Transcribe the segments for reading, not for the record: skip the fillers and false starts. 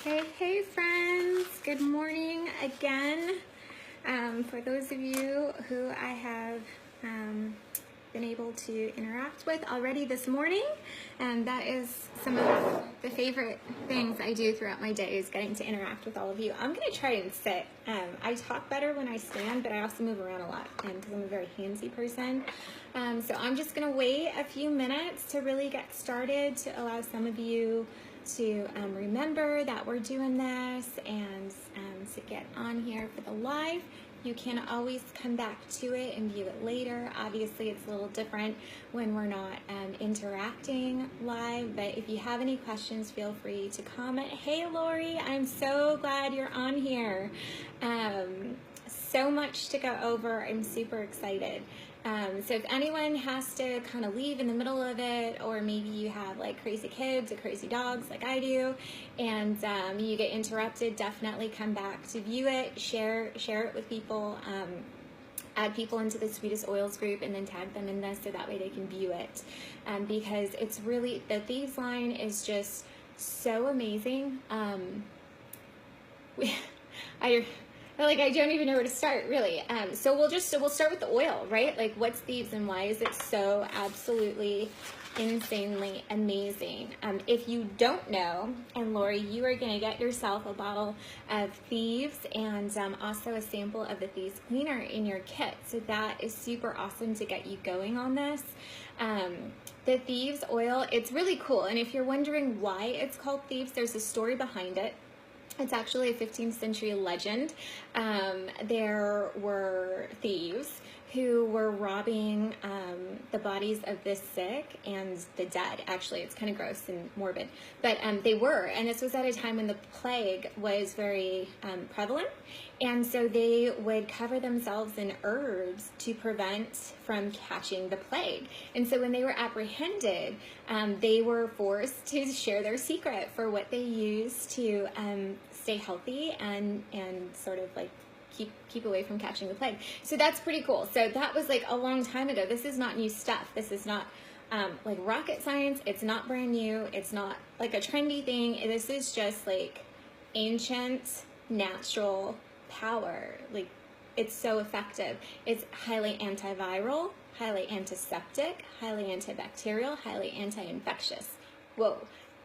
Hey friends, good morning again. For those of you who I have been able to interact with already this morning, that is some of the favorite things I do throughout my day, is getting to interact with all of you. I'm going to try and sit. I talk better when I stand, but I also move around a lot because I'm a very handsy person. So I'm just going to wait a few minutes to really get started, to allow some of you to remember that we're doing this, and to get on here for the live. You can always come back to it and view it later. Obviously, it's a little different when we're not interacting live, but if you have any questions, feel free to comment. Hey, Lori, I'm so glad you're on here. So much to go over. I'm super excited. So if anyone has to kind of leave in the middle of it, or maybe you have like crazy kids or crazy dogs like I do, and you get interrupted, definitely come back to view it, share it with people, add people into the Sweetest Oils group, and then tag them in this so that way they can view it. Because it's really, the Thieves line is just so amazing. I don't even know where to start, really. So we'll start with the oil, right? Like, what's Thieves and why is it so absolutely insanely amazing? If you don't know, and Lori, you are going to get yourself a bottle of Thieves and also a sample of the Thieves cleaner in your kit. So that is super awesome to get you going on this. The Thieves oil, it's really cool. And if you're wondering why it's called Thieves, there's a story behind it. It's actually a 15th century legend. There were thieves who were robbing the bodies of the sick and the dead. Actually, it's kind of gross and morbid, but they were. And this was at a time when the plague was very prevalent. And so they would cover themselves in herbs to prevent from catching the plague. And so when they were apprehended, they were forced to share their secret for what they used to stay healthy and sort of like keep away from catching the plague. So that's pretty cool. So that was like a long time ago. This is not new stuff. This is not like rocket science. It's not brand new. It's not like a trendy thing. This is just like ancient natural power. Like, it's so effective. It's highly antiviral, highly antiseptic, highly antibacterial, highly anti-infectious. Whoa,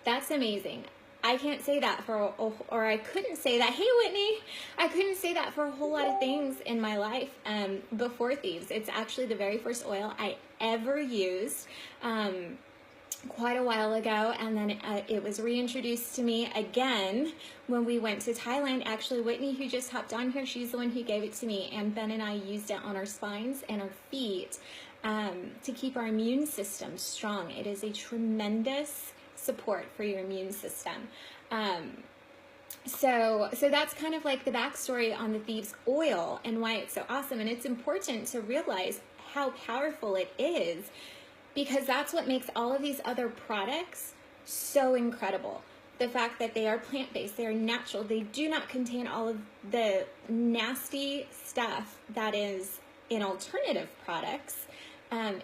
that's amazing. I can't say that or I couldn't say that. Hey, Whitney, I couldn't say that for a whole lot of things in my life before Thieves. It's actually the very first oil I ever used quite a while ago, and then it was reintroduced to me again when we went to Thailand. Actually, Whitney, who just hopped on here, she's the one who gave it to me, and Ben and I used it on our spines and our feet to keep our immune system strong. It is a tremendous support for your immune system. So that's kind of like the backstory on the Thieves oil and why it's so awesome. And it's important to realize how powerful it is, because that's what makes all of these other products so incredible. The fact that they are plant-based, they are natural, they do not contain all of the nasty stuff that is in alternative products.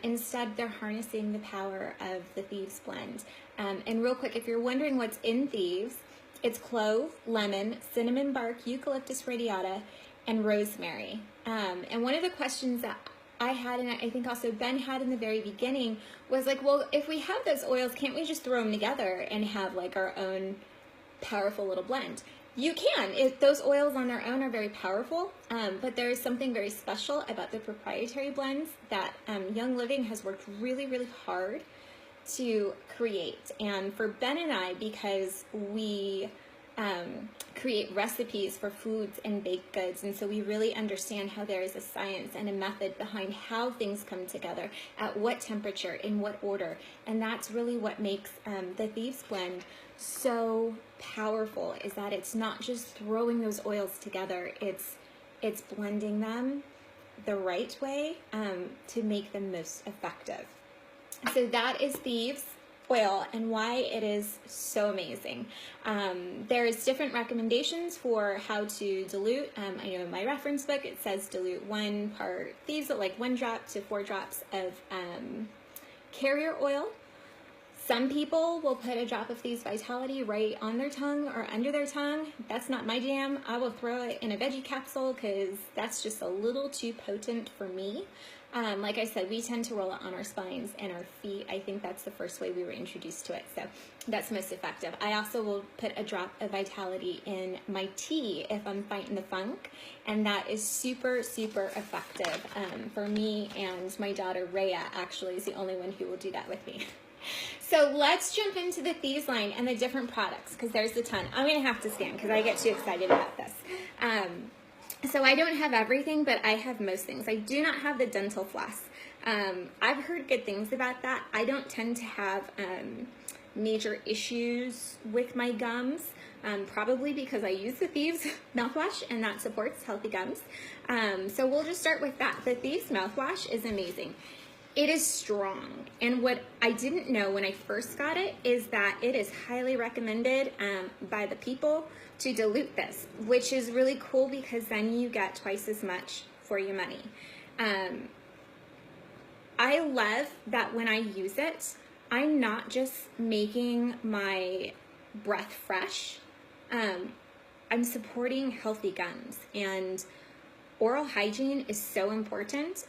Instead, they're harnessing the power of the Thieves blend. And real quick, if you're wondering what's in Thieves, it's clove, lemon, cinnamon bark, eucalyptus radiata, and rosemary. And one of the questions that I had, and I think also Ben had in the very beginning, was like, well, if we have those oils, can't we just throw them together and have like our own powerful little blend? You can. Those oils on their own are very powerful, but there is something very special about the proprietary blends that Young Living has worked really, really hard to create. And for Ben and I, because we create recipes for foods and baked goods, and so we really understand how there is a science and a method behind how things come together, at what temperature, in what order, and that's really what makes the Thieves blend so powerful, is that it's not just throwing those oils together, it's blending them the right way to make them most effective. So that is Thieves oil and why it is so amazing. There's different recommendations for how to dilute. I know in my reference book it says dilute 1 part Thieves, like 1 drop to 4 drops of carrier oil. Some people will put a drop of Thieves Vitality right on their tongue or under their tongue. That's not my jam. I will throw it in a veggie capsule because that's just a little too potent for me. Like I said, we tend to roll it on our spines and our feet. I think that's the first way we were introduced to it, so that's most effective. I also will put a drop of Vitality in my tea if I'm fighting the funk, and that is super, super effective for me, and my daughter Rhea actually is the only one who will do that with me. So let's jump into the Thieves line and the different products, because there's a ton. I'm going to have to stand because I get too excited about this. So I don't have everything, but I have most things. I do not have the dental floss. I've heard good things about that. I don't tend to have major issues with my gums, probably because I use the Thieves mouthwash and that supports healthy gums. So we'll just start with that. The Thieves mouthwash is amazing. It is strong, and what I didn't know when I first got it is that it is highly recommended by the people to dilute this, which is really cool because then you get twice as much for your money. I love that when I use it, I'm not just making my breath fresh, I'm supporting healthy gums, and oral hygiene is so important.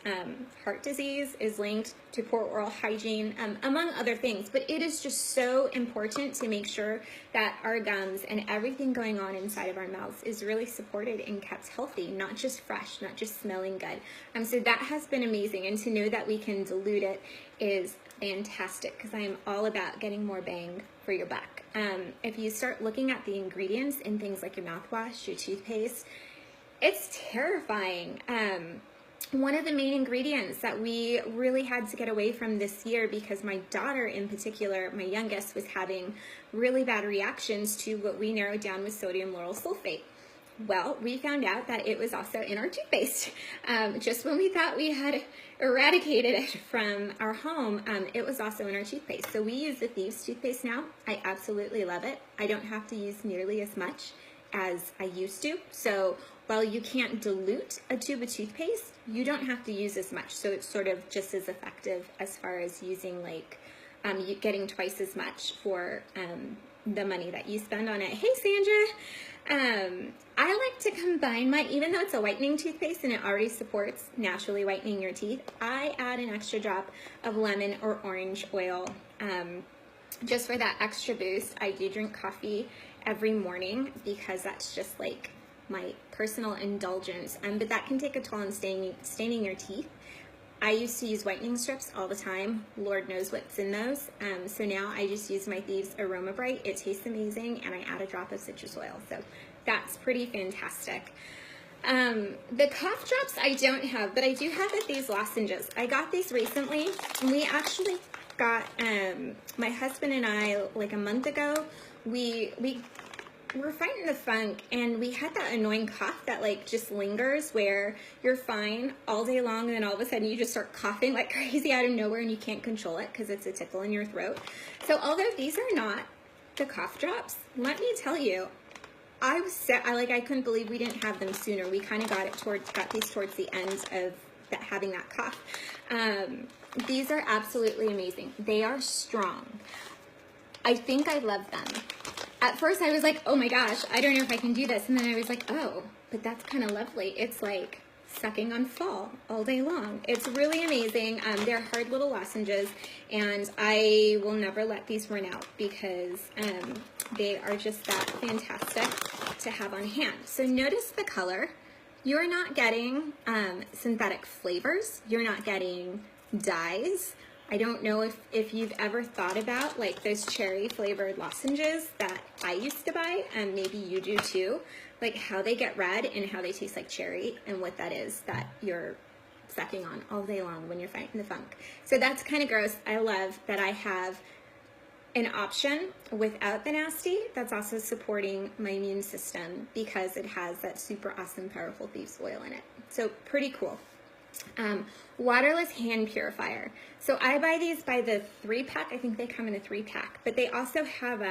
Heart disease is linked to poor oral hygiene, among other things, but it is just so important to make sure that our gums and everything going on inside of our mouths is really supported and kept healthy, not just fresh, not just smelling good. So that has been amazing, and to know that we can dilute it is fantastic because I am all about getting more bang for your buck. If you start looking at the ingredients in things like your mouthwash, your toothpaste, it's terrifying. One of the main ingredients that we really had to get away from this year, because my daughter in particular, my youngest, was having really bad reactions to what we narrowed down with sodium lauryl sulfate. Well, we found out that it was also in our toothpaste. Just when we thought we had eradicated it from our home, it was also in our toothpaste. So we use the Thieves toothpaste now. I absolutely love it. I don't have to use nearly as much as I used to. So while you can't dilute a tube of toothpaste, you don't have to use as much. So it's sort of just as effective as far as using, like, you getting twice as much for the money that you spend on it. Hey, Sandra. I like to combine even though it's a whitening toothpaste and it already supports naturally whitening your teeth, I add an extra drop of lemon or orange oil just for that extra boost. I do drink coffee every morning because that's just like my personal indulgence, but that can take a toll on staining your teeth. I used to use whitening strips all the time. Lord knows what's in those. So now I just use my Thieves Aroma Bright. It tastes amazing, and I add a drop of citrus oil. So that's pretty fantastic. The cough drops I don't have, but I do have these lozenges. I got these recently. We actually got, my husband and I, like a month ago, we were fighting the funk, and we had that annoying cough that like just lingers where you're fine all day long and then all of a sudden you just start coughing like crazy out of nowhere and you can't control it because it's a tickle in your throat. So although these are not the cough drops, let me tell you, I couldn't believe we didn't have them sooner. We kind of got these towards the end of having that cough. These are absolutely amazing. They are strong. I think I love them. At first I was like, oh my gosh, I don't know if I can do this. And then I was like, oh, but that's kind of lovely. It's like sucking on fall all day long. It's really amazing. They're hard little lozenges, and I will never let these run out because they are just that fantastic to have on hand. So notice the color. You're not getting synthetic flavors. You're not getting dyes. I don't know if you've ever thought about like those cherry flavored lozenges that I used to buy, and maybe you do too, like how they get red and how they taste like cherry, and what that is that you're sucking on all day long when you're fighting the funk. So that's kind of gross. I love that I have an option without the nasty that's also supporting my immune system because it has that super awesome, powerful Thieves oil in it. So pretty cool. Waterless hand purifier. So I buy these by the 3-pack. I think they come in a 3-pack, but they also have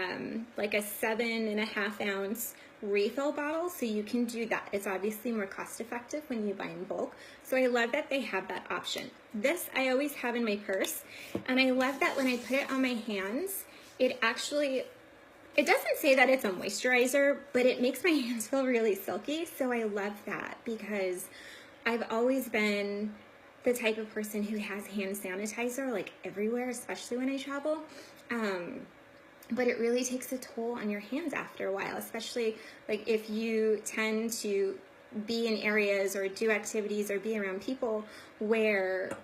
like a 7.5 ounce refill bottle, so you can do that. It's obviously more cost effective when you buy in bulk. So I love that they have that option. This I always have in my purse, and I love that when I put it on my hands, it doesn't say that it's a moisturizer, but it makes my hands feel really silky. So I love that because I've always been the type of person who has hand sanitizer like everywhere, especially when I travel. But it really takes a toll on your hands after a while, especially like if you tend to be in areas or do activities or be around people where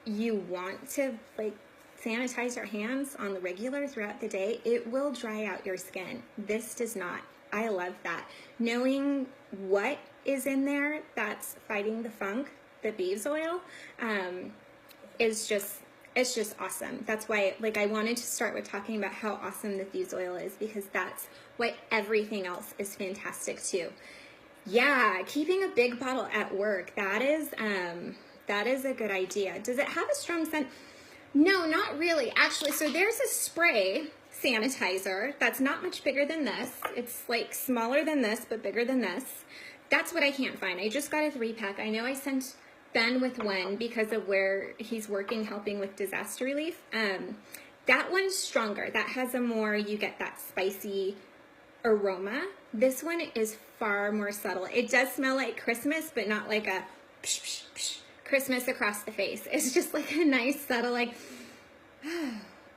you want to like sanitize your hands on the regular throughout the day. It will dry out your skin. This does not. I love that. Knowing what is in there that's fighting the funk, the Thieves oil, it's just awesome. That's why, like, I wanted to start with talking about how awesome the Thieves oil is, because that's why everything else is fantastic too. Yeah, keeping a big bottle at work, that is a good idea. Does it have a strong scent? No, not really. Actually, so there's a spray sanitizer that's not much bigger than this. It's like smaller than this, but bigger than this. That's what I can't find. I just got a 3-pack. I know I sent Ben with one because of where he's working, helping with disaster relief. That one's stronger. That has a more, you get that spicy aroma. This one is far more subtle. It does smell like Christmas, but not like a psh, psh, psh, Christmas across the face. It's just like a nice subtle, like,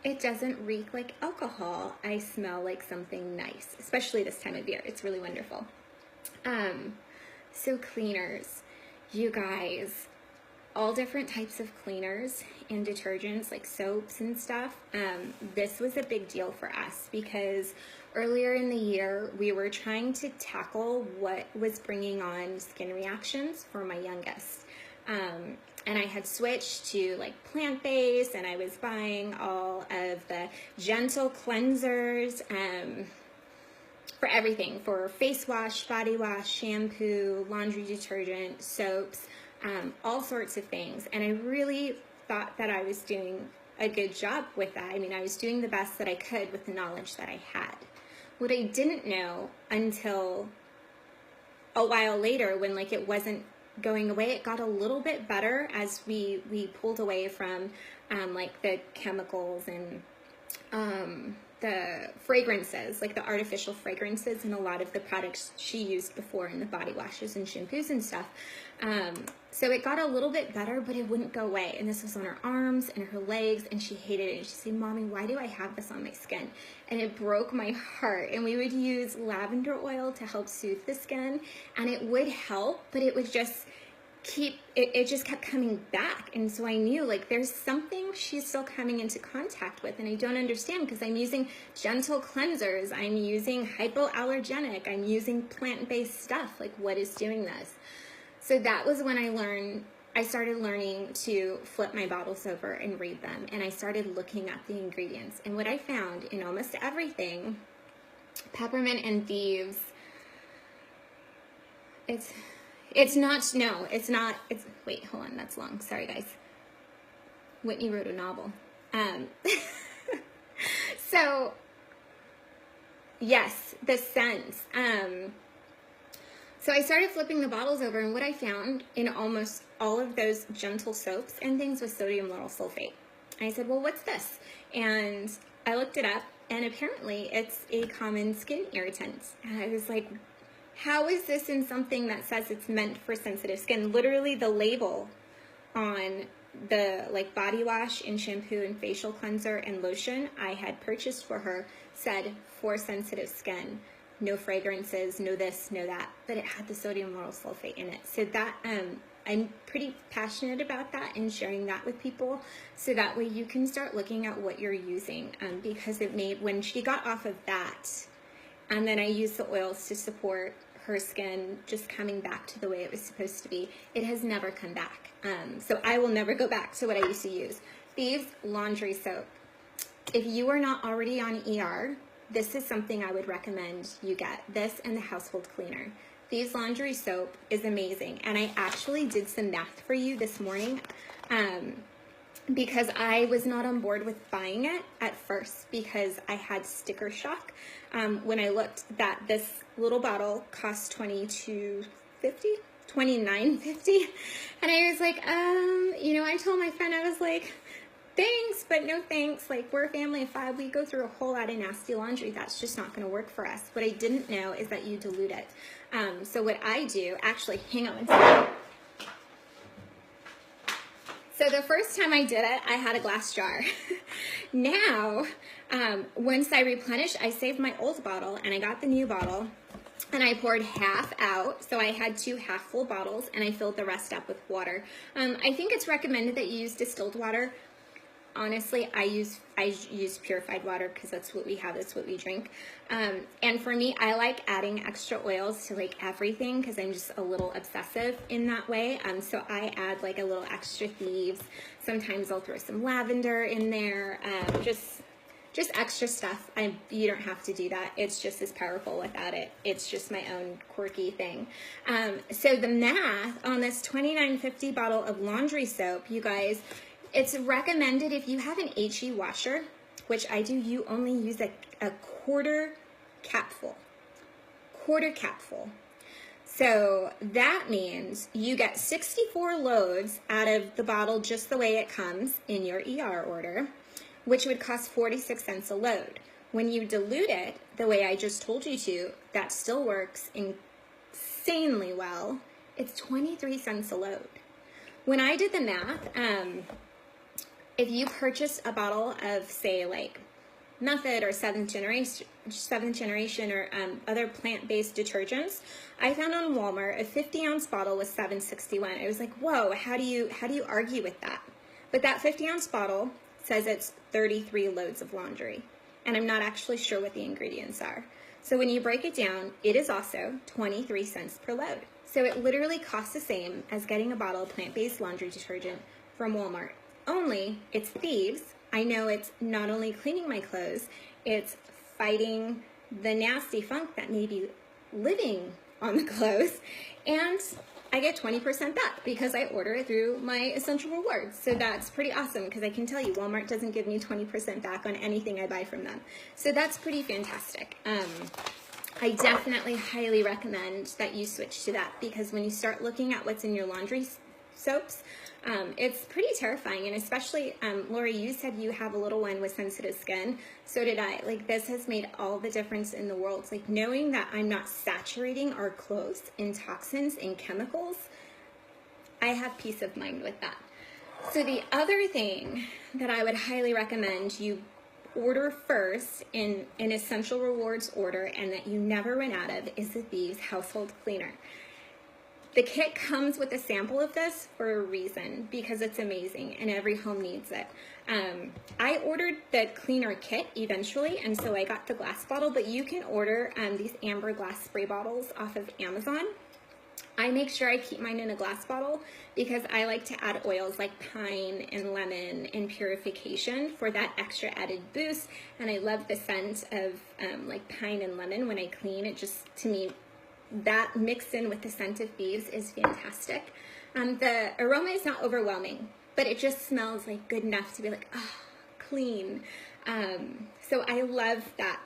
it doesn't reek like alcohol. I smell like something nice, especially this time of year. It's really wonderful. So cleaners, you guys, all different types of cleaners and detergents like soaps and stuff. This was a big deal for us because earlier in the year, we were trying to tackle what was bringing on skin reactions for my youngest. And I had switched to like plant-based, and I was buying all of the gentle cleansers for everything, for face wash, body wash, shampoo, laundry detergent, soaps, all sorts of things. And I really thought that I was doing a good job with that. I mean, I was doing the best that I could with the knowledge that I had. What I didn't know until a while later, when like it wasn't going away, it got a little bit better as we pulled away from like the chemicals and the fragrances, like the artificial fragrances in a lot of the products she used before in the body washes and shampoos and stuff. So it got a little bit better, but it wouldn't go away. And this was on her arms and her legs, and she hated it. And she said, "Mommy, why do I have this on my skin?" And it broke my heart. And we would use lavender oil to help soothe the skin, and it would help, but it would just it just kept coming back. And so I knew, like, there's something she's still coming into contact with, and I don't understand, because I'm using gentle cleansers, I'm using hypoallergenic, I'm using plant-based stuff. Like, what is doing this? So that was when I started learning to flip my bottles over and read them, and I started looking at the ingredients. And what I found in almost everything, peppermint and Thieves, wait, hold on, that's long. Sorry, guys. Whitney wrote a novel. So, yes, the scents. So I started flipping the bottles over, and what I found in almost all of those gentle soaps and things was sodium lauryl sulfate. And I said, well, what's this? And I looked it up, and apparently it's a common skin irritant. And I was like, how is this in something that says it's meant for sensitive skin? Literally the label on the like body wash and shampoo and facial cleanser and lotion I had purchased for her said for sensitive skin. No fragrances, no this, no that, but it had the sodium lauryl sulfate in it. So that, I'm pretty passionate about that and sharing that with people, so that way you can start looking at what you're using, because it made, when she got off of that, and then I used the oils to support her skin just coming back to the way it was supposed to be, it has never come back. So I will never go back to what I used to use. Thieves laundry soap. If you are not already on ER, this is something I would recommend you get. This and the household cleaner. Thieves laundry soap is amazing. And I actually did some math for you this morning because I was not on board with buying it at first because I had sticker shock. When I looked that this little bottle cost $29.50. And I was like, you know, I told my friend, I was like, thanks, but no thanks. Like, we're a family of 5. We go through a whole lot of nasty laundry. That's just not going to work for us. What I didn't know is that you dilute it. So what I do, actually, hang on one second. So the first time I did it, I had a glass jar. Now, once I replenish, I saved my old bottle and I got the new bottle and I poured half out. So I had 2 half-full bottles and I filled the rest up with water. I think it's recommended that you use distilled water. Honestly, I use purified water because that's what we have, that's what we drink. And for me, I like adding extra oils to like everything because I'm just a little obsessive in that way. So I add like a little extra Thieves. Sometimes I'll throw some lavender in there, just extra stuff. You don't have to do that. It's just as powerful without it. It's just my own quirky thing. So the math on this $29.50 bottle of laundry soap, you guys, it's recommended if you have an HE washer, which I do, you only use a quarter capful. So that means you get 64 loads out of the bottle just the way it comes in your ER order, which would cost 46 cents a load. When you dilute it the way I just told you to, that still works insanely well. It's 23 cents a load. When I did the math, if you purchase a bottle of, say, like Method or seventh generation or other plant-based detergents, I found on Walmart a 50-ounce bottle was $7.61. I was like, whoa, how do you argue with that? But that 50-ounce bottle says it's 33 loads of laundry, and I'm not actually sure what the ingredients are. So when you break it down, it is also 23 cents per load. So it literally costs the same as getting a bottle of plant-based laundry detergent from Walmart. Only it's Thieves. I know it's not only cleaning my clothes, it's fighting the nasty funk that may be living on the clothes, and I get 20% back because I order it through my Essential Rewards. So that's pretty awesome because I can tell you Walmart doesn't give me 20% back on anything I buy from them. So that's pretty fantastic. I definitely highly recommend that you switch to that because when you start looking at what's in your laundry soaps, it's pretty terrifying. And especially, Lori, you said you have a little one with sensitive skin. So did I. Like, this has made all the difference in the world. It's like knowing that I'm not saturating our clothes in toxins and chemicals, I have peace of mind with that. So the other thing that I would highly recommend you order first in an Essential Rewards order and that you never run out of is the Thieves Household Cleaner. The kit comes with a sample of this for a reason, because it's amazing and every home needs it. I ordered the cleaner kit eventually, and so I got the glass bottle, but you can order these amber glass spray bottles off of Amazon. I make sure I keep mine in a glass bottle because I like to add oils like pine and lemon and purification for that extra added boost, and I love the scent of like pine and lemon when I clean. It just, to me, that mixed in with the scent of Thieves is fantastic. The aroma is not overwhelming, but it just smells like good enough to be like, ah, oh, clean. So I love that.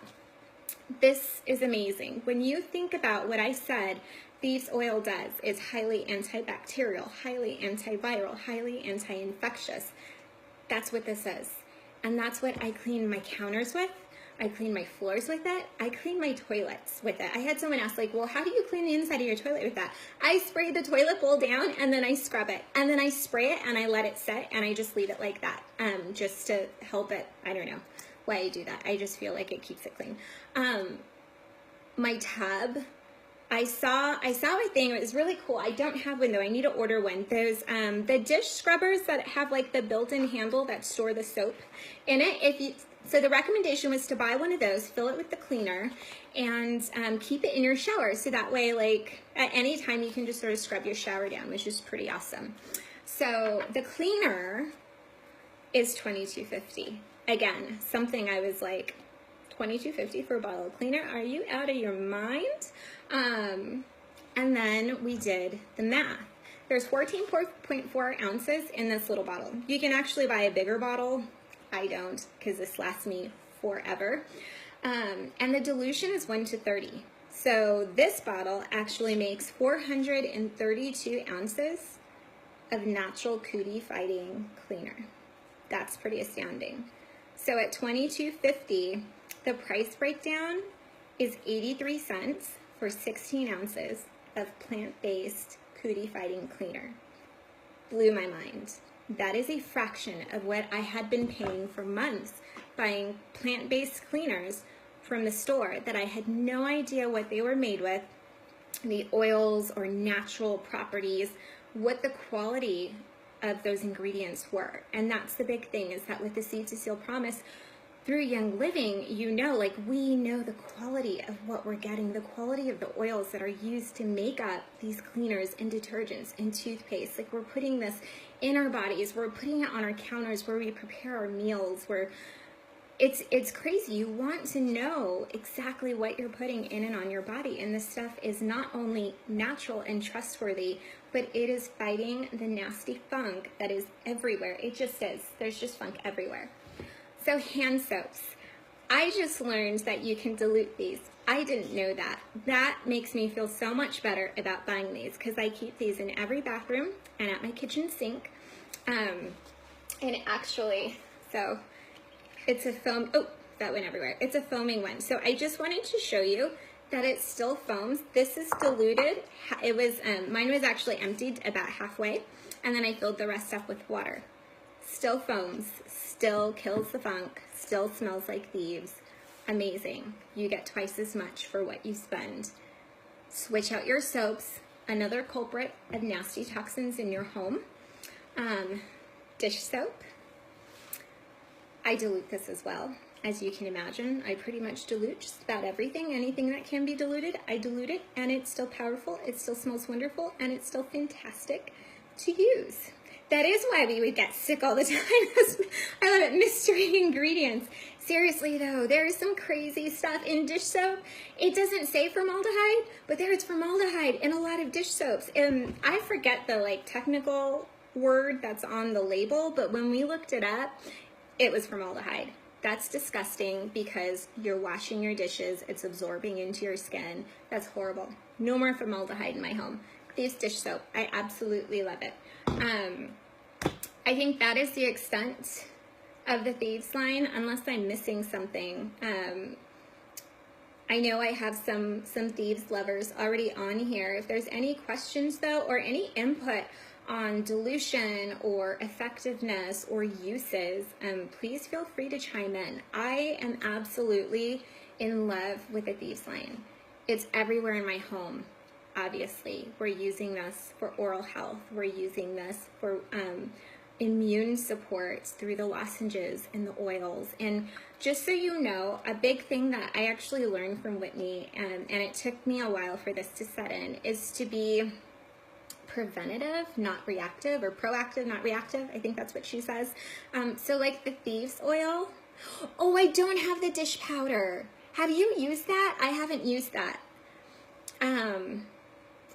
This is amazing. When you think about what I said, Thieves oil does, it's highly antibacterial, highly antiviral, highly anti-infectious. That's what this is. And that's what I clean my counters with. I clean my floors with it. I clean my toilets with it. I had someone ask, like, well, how do you clean the inside of your toilet with that? I spray the toilet bowl down and then I scrub it. And then I spray it and I let it sit and I just leave it like that, just to help it. I don't know why I do that. I just feel like it keeps it clean. My tub, I saw a thing, it was really cool. I don't have one though, I need to order one. Those, the dish scrubbers that have like the built-in handle that store the soap in it. So the recommendation was to buy one of those, fill it with the cleaner, and keep it in your shower. So that way, like, at any time you can just sort of scrub your shower down, which is pretty awesome. So the cleaner is $22.50. Again, something I was like, $22.50 for a bottle of cleaner? Are you out of your mind? And then we did the math. There's 14.4 ounces in this little bottle. You can actually buy a bigger bottle. I don't, because this lasts me forever. And the dilution is 1:30. So this bottle actually makes 432 ounces of natural cootie fighting cleaner. That's pretty astounding. So at $22.50, the price breakdown is 83 cents for 16 ounces of plant-based cootie fighting cleaner. Blew my mind. That is a fraction of what I had been paying for months buying plant-based cleaners from the store that I had no idea what they were made with, the oils or natural properties, what the quality of those ingredients were. And that's the big thing, is that with the Seed to Seal promise, through Young Living, you know, like, we know the quality of what we're getting, the quality of the oils that are used to make up these cleaners and detergents and toothpaste. Like, we're putting this in our bodies, we're putting it on our counters where we prepare our meals, where it's crazy. You want to know exactly what you're putting in and on your body. And this stuff is not only natural and trustworthy, but it is fighting the nasty funk that is everywhere. It just is. There's just funk everywhere. So hand soaps. I just learned that you can dilute these. I didn't know that. That makes me feel so much better about buying these, because I keep these in every bathroom and at my kitchen sink. And actually, so it's a foam, oh, that went everywhere. It's a foaming one. So I just wanted to show you that it still foams. This is diluted. It was, mine was actually emptied about halfway, and then I filled the rest up with water. Still foams, still kills the funk, still smells like Thieves. Amazing. You get twice as much for what you spend. Switch out your soaps. Another culprit of nasty toxins in your home. Dish soap. I dilute this as well. As you can imagine, I pretty much dilute just about everything. Anything that can be diluted, I dilute it, and it's still powerful, it still smells wonderful, and it's still fantastic to use. That is why we would get sick all the time. I love it, mystery ingredients. Seriously though, there is some crazy stuff in dish soap. It doesn't say formaldehyde, but there is formaldehyde in a lot of dish soaps. And I forget the technical word that's on the label, but when we looked it up, it was formaldehyde. That's disgusting, because you're washing your dishes, it's absorbing into your skin. That's horrible. No more formaldehyde in my home. Thieves dish soap, I absolutely love it. I think that is the extent of the Thieves line, unless I'm missing something. I know I have some Thieves lovers already on here. If there's any questions though, or any input on dilution or effectiveness or uses, please feel free to chime in. I am absolutely in love with the Thieves line. It's everywhere in my home. Obviously, we're using this for oral health. We're using this for immune support through the lozenges and the oils. And just so you know, a big thing that I actually learned from Whitney, and it took me a while for this to set in, is to be preventative, not reactive, or proactive, not reactive. I think that's what she says. So like the Thieves oil. Oh, I don't have the dish powder. Have you used that? I haven't used that.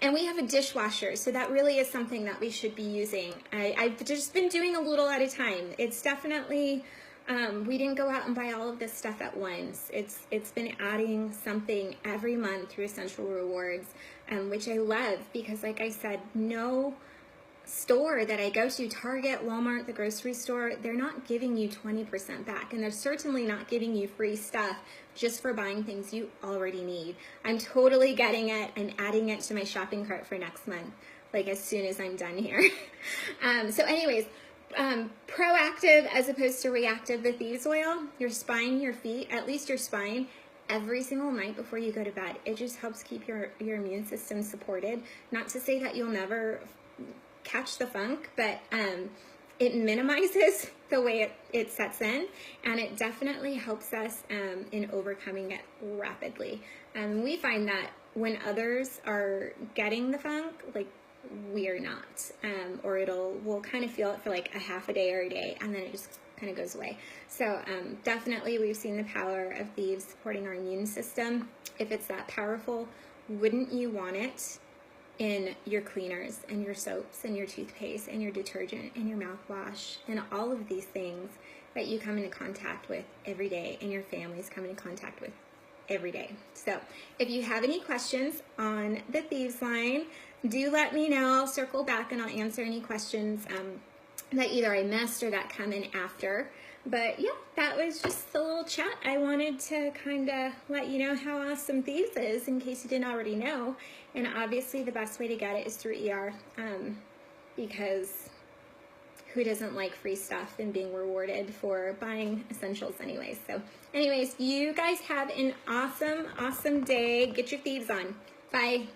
And we have a dishwasher, so that really is something that we should be using. I've just been doing a little at a time. It's definitely, we didn't go out and buy all of this stuff at once. It's been adding something every month through Essential Rewards, which I love, because like I said, no store that I go to, Target, Walmart, the grocery store, they're not giving you 20% back, and they're certainly not giving you free stuff just for buying things you already need. I'm totally getting it and adding it to my shopping cart for next month, like as soon as I'm done here. So anyways, proactive as opposed to reactive, the Thieves oil, your spine, your feet, at least your spine, every single night before you go to bed. It just helps keep your immune system supported. Not to say that you'll never catch the funk, but it minimizes the way it sets in, and it definitely helps us in overcoming it rapidly. We find that when others are getting the funk, like we're not, or we'll kind of feel it for like a half a day or a day, and then it just kind of goes away. So definitely we've seen the power of Thieves supporting our immune system. If it's that powerful, wouldn't you want it in your cleaners and your soaps and your toothpaste and your detergent and your mouthwash and all of these things that you come into contact with every day and your families come into contact with every day. So if you have any questions on the Thieves line, do let me know. I'll circle back and I'll answer any questions that either I missed or that come in after. But yeah, that was just the little chat. I wanted to kind of let you know how awesome Thieves is in case you didn't already know. And obviously the best way to get it is through ER because who doesn't like free stuff and being rewarded for buying essentials anyways. So anyways, you guys have an awesome, awesome day. Get your Thieves on. Bye.